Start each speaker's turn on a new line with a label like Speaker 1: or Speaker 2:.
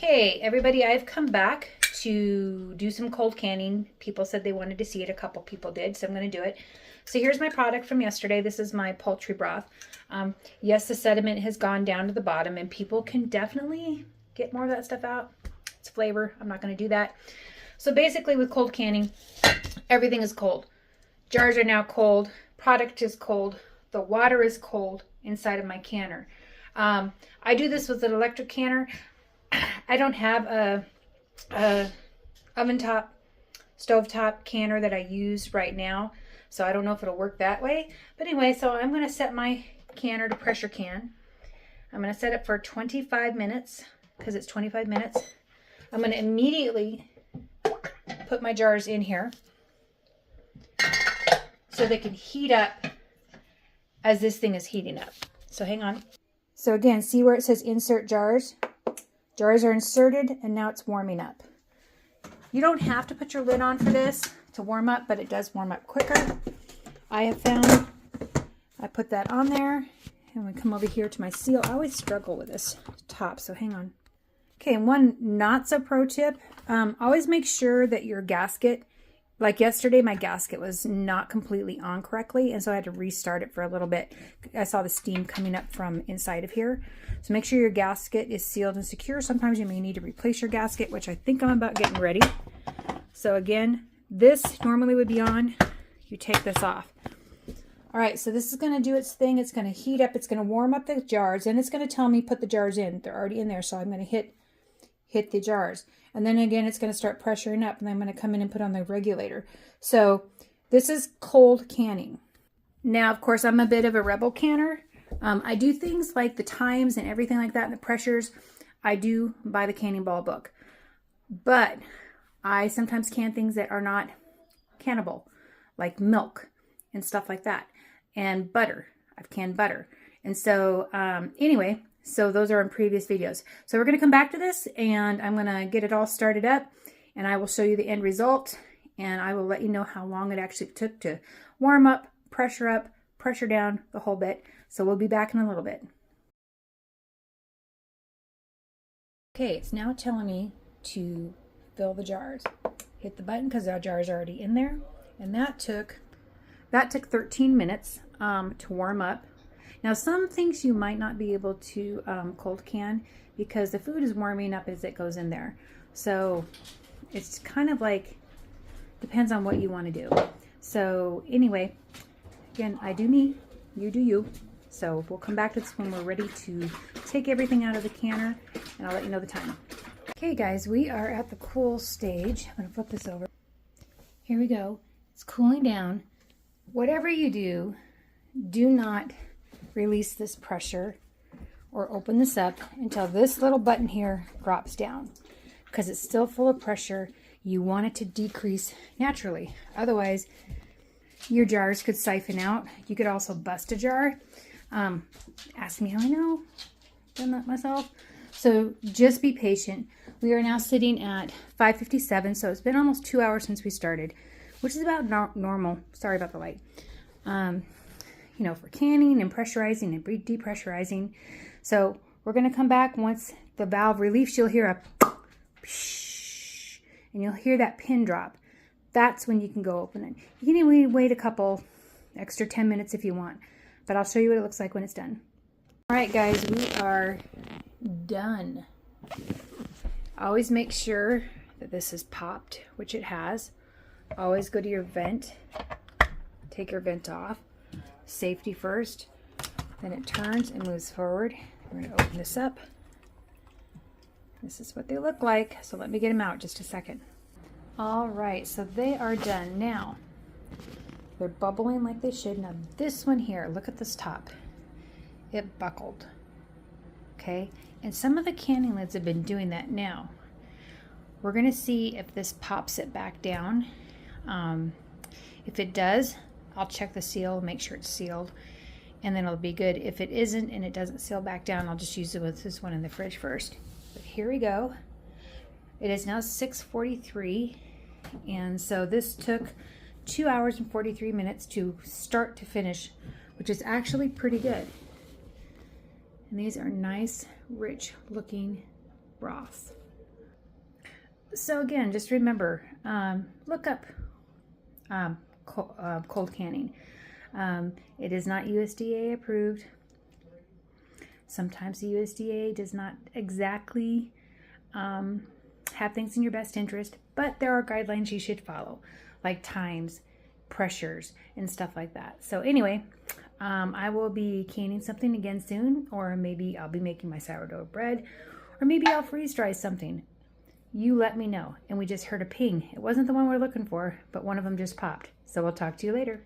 Speaker 1: Okay, everybody, I've come back to do some cold canning. People said they wanted to see it. A couple people did, so I'm going to do it. So here's my product from yesterday. This is my poultry broth. Yes, the sediment has gone down to the bottom, and people can definitely get more of that stuff out. It's flavor. I'm not going to do that. So basically with cold canning, everything is cold. Jars are now cold. Product is cold. The water is cold inside of my canner. I do this with an electric canner. I don't have a oven top, stove top canner that I use right now, so I don't know if it'll work that way. But anyway, so I'm going to set my canner to pressure can. I'm going to set it for 25 minutes because it's 25 minutes. I'm going to immediately put my jars in here so they can heat up as this thing is heating up. So hang on. So again, see where it says insert jars? Jars are inserted and now it's warming up. You don't have to put your lid on for this to warm up, but it does warm up quicker. I have found I put that on there and we come over here to my seal. I always struggle with this top, so hang on. Okay, and one not so pro tip, always make sure that your gasket, like yesterday, my gasket was not completely on correctly, and so I had to restart it for a little bit. I saw the steam coming up from inside of here. So make sure your gasket is sealed and secure. Sometimes you may need to replace your gasket, which I think I'm about getting ready. So again, this normally would be on. You take this off. All right, so this is going to do its thing. It's going to heat up. It's going to warm up the jars, and it's going to tell me put the jars in. They're already in there, so I'm going to hit the jars. And then again, it's going to start pressuring up, and I'm going to come in and put on the regulator. So this is cold canning. Now, of course, I'm a bit of a rebel canner. I do things like the times and everything like that, and the pressures. I do buy the canning ball book. But I sometimes can things that are not cannable, like milk and stuff like that. And butter. I've canned butter. And so anyway, so those are in previous videos. So we're going to come back to this, and I'm going to get it all started up, and I will show you the end result, and I will let you know how long it actually took to warm up, pressure down, the whole bit. So we'll be back in a little bit. Okay, it's now telling me to fill the jars. Hit the button because our jar is already in there, and that took 13 minutes to warm up. Now, some things you might not be able to cold can because the food is warming up as it goes in there. So it's kind of like, depends on what you want to do. So anyway, again, I do me, you do you. So we'll come back to this when we're ready to take everything out of the canner, and I'll let you know the time. Okay guys, we are at the cool stage. I'm going to flip this over. Here we go. It's cooling down. Whatever you do, do not release this pressure or open this up until this little button here drops down, because it's still full of pressure. You want it to decrease naturally. Otherwise, your jars could siphon out. You could also bust a jar. Ask me how I know. Done that myself. So just be patient. We are now sitting at 5:57, so it's been almost 2 hours since we started, which is about normal. Sorry about the light. You know, for canning and pressurizing and depressurizing. So we're going to come back once the valve reliefs. You'll hear a psh, and you'll hear that pin drop. That's when you can go open it. You can even wait a couple extra 10 minutes if you want, but I'll show you what it looks like when it's done. All right, guys, we are done. Always make sure that this is popped, which it has. Always go to your vent. Take your vent off. Safety first. Then it turns and moves forward. We're going to open this up. This is what they look like. So let me get them out just a second. All right, so they are done. Now, they're bubbling like they should. Now this one here, look at this top. It buckled. Okay, and some of the canning lids have been doing that now. We're going to see if this pops it back down. If it does, I'll check the seal, make sure it's sealed, and then it'll be good. If it isn't and it doesn't seal back down, I'll just use it with this one in the fridge first. But here we go. It is now 6:43, and so this took 2 hours and 43 minutes to start to finish, which is actually pretty good. And these are nice, rich looking broths. So again, just remember, look up cold canning. It is not USDA approved. Sometimes the USDA does not exactly have things in your best interest, but there are guidelines you should follow, like times, pressures, and stuff like that. So anyway, I will be canning something again soon, or maybe I'll be making my sourdough bread, or maybe I'll freeze dry something. You let me know. And we just heard a ping. It wasn't the one we're looking for, but one of them just popped. So I'll talk to you later.